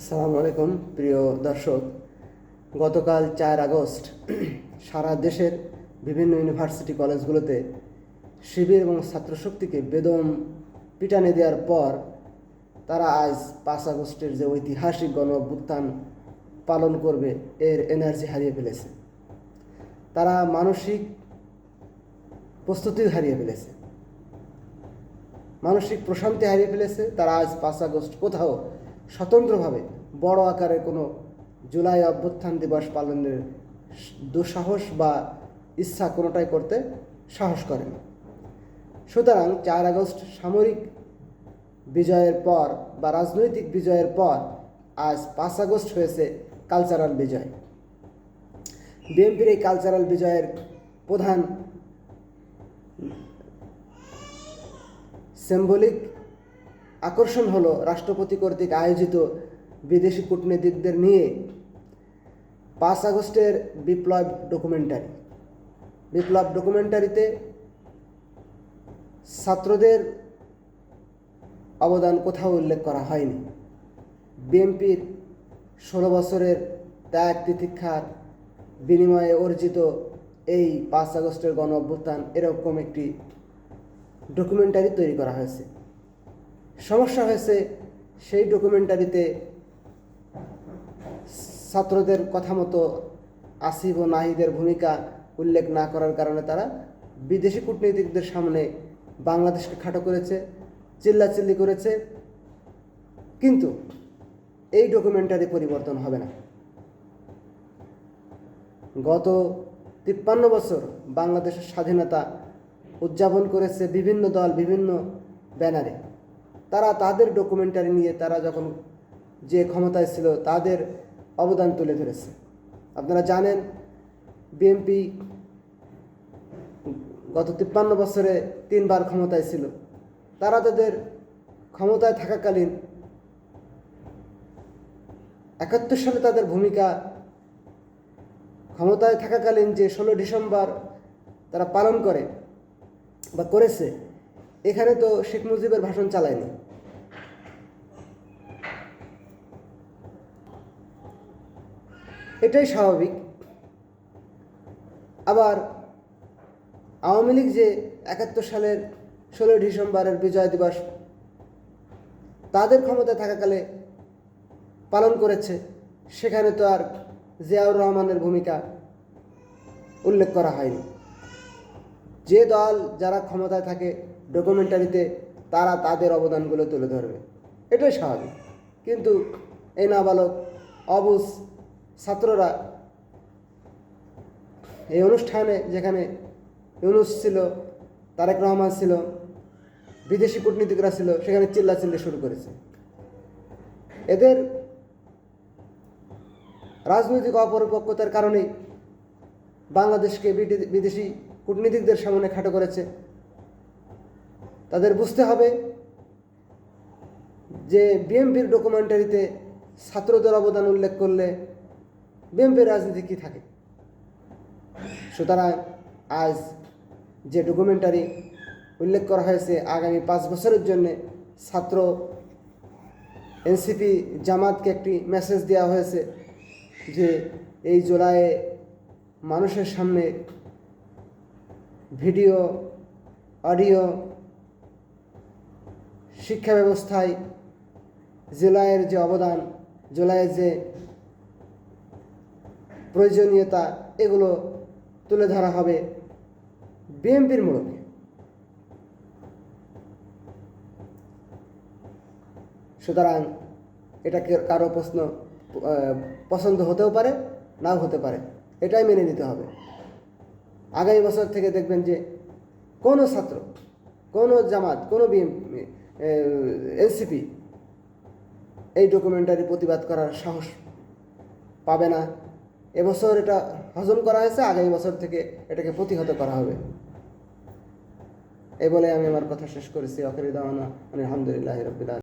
আসসালামু আলাইকুম প্রিয় দর্শক। গতকাল 4 আগস্ট সারা দেশের বিভিন্ন ইউনিভার্সিটি কলেজগুলোতে শিবির এবং ছাত্রশক্তিকে বেদম পিটানি দেওয়ার পর তারা আজ 5 আগস্টের যে ঐতিহাসিক গণ অভ্যুত্থান পালন করবে এর এনার্জি হারিয়ে ফেলেছে। তারা মানসিক প্রস্তুতি হারিয়ে ফেলেছে, মানসিক প্রশান্তি হারিয়ে ফেলেছে। তারা আজ 5 আগস্ট কোথাও স্বতন্ত্রভাবে বড় আকারের কোনো জুলাই অভ্যুত্থান দিবস পালনের দুঃসাহস বা ইচ্ছা কোনোটাই করতে সাহস করেন। সুতরাং 4 আগস্ট সামরিক বিজয়ের পর বা রাজনৈতিক বিজয়ের পর আজ 5 আগস্ট হয়েছে কালচারাল বিজয়। বিএনপির এই কালচারাল বিজয়ের প্রধান সিম্বলিক আকর্ষণ হলো রাষ্ট্রপতি কর্তৃক আয়োজিত বিদেশি কূটনীতিকদের নিয়ে 5 আগস্টের বিপ্লব ডকুমেন্টারিতে ছাত্রদের অবদান কোথাও উল্লেখ করা হয়নি। বিএনপির 16 বছরের ত্যাগ তিতিক্ষার বিনিময়ে অর্জিত এই 5 আগস্টের গণ অভ্যুত্থান এরকম একটি ডকুমেন্টারি তৈরি করা হয়েছে। সমস্যা হয়েছে সেই ডকুমেন্টারিতে ছাত্রদের কথা মতো আসিফ ও নাহিদের ভূমিকা উল্লেখ না করার কারণে তারা বিদেশি কূটনীতিকদের সামনে বাংলাদেশকে খাটো করেছে, চিল্লাচিল্লি করেছে। কিন্তু এই ডকুমেন্টারি পরিবর্তন হবে না। গত 53 বছর বাংলাদেশের স্বাধীনতা উদযাপন করেছে বিভিন্ন দল বিভিন্ন ব্যানারে। তারা তাদের ডকুমেন্টারি নিয়ে তারা যখন যে ক্ষমতায় ছিল তাদের অবদান তুলে ধরেছে। আপনারা জানেন বিএনপি গত 53 বছরে 3বার ক্ষমতায় ছিল। তারা তাদের ক্ষমতায় থাকাকালীন 71 সালে তাদের ভূমিকা ক্ষমতায় থাকাকালীন যে 16 ডিসেম্বর তারা পালন করে বা করেছে, এখানে তো শেখ মুজিবের ভাষণ চালায়নি। এটাই স্বাভাবিক। আবার আওয়ামী লীগ যে 71 সালের 16 ডিসেম্বরের বিজয় দিবস তাদের ক্ষমতায় থাকাকালে পালন করেছে, সেখানে তো আর জিয়াউর রহমানের ভূমিকা উল্লেখ করা হয়নি। যে দল যারা ক্ষমতায় থাকে ডকুমেন্টারিতে তারা তাদের অবদানগুলো তুলে ধরবে, এটাই স্বাভাবিক। কিন্তু এই নাবালক অবুঝ ছাত্ররা এই অনুষ্ঠানে, যেখানে ইউনূস ছিল, তারেক রহমান ছিল, বিদেশি কূটনীতিকরা ছিল, সেখানে চিল্লাচিল্লি শুরু করেছে। এদের রাজনৈতিক অপরিপক্কতার কারণেই বাংলাদেশকে বিদেশি কূটনীতিকদের সামনে খাটো করেছে। তাদের বুঝতে হবে যে বিএনপির ডকুমেন্টারিতে ছাত্রদের অবদান উল্লেখ করলে বিএনপির রাজনীতি কী থাকে। সুতরাং আজ যে ডকুমেন্টারি উল্লেখ করা হয়েছে আগামী 5 বছরের জন্য ছাত্র এনসিপি জামাতকে একটি মেসেজ দেওয়া হয়েছে যে এই জুলাইয়ে মানুষের সামনে ভিডিও, অডিও, শিক্ষা ব্যবস্থায় জুলাইয়ের যে অবদান, জুলাইয়ের যে প্রয়োজনীয়তা, এগুলো তুলে ধরা হবে বিএনপির মোড়কে। সুতরাং এটাকে কারো পছন্দ হতেও পারে, নাও হতে পারে, এটাই মেনে নিতে হবে। আগামী বছর থেকে দেখবেন যে কোনো ছাত্র, কোনো জামাত, কোনো বিএনপি, এনসিপি এই ডকুমেন্টারি প্রতিবাদ করার সাহস পাবে না। এবছর এটা হজম করা হয়েছে, আগামী বছর থেকে এটাকে প্রতিহত করা হবে। এই বলে আমি আমার কথা শেষ করেছি। আখিরি দাওয়ানা আলহামদুলিল্লাহি রাব্বিল আলামিন।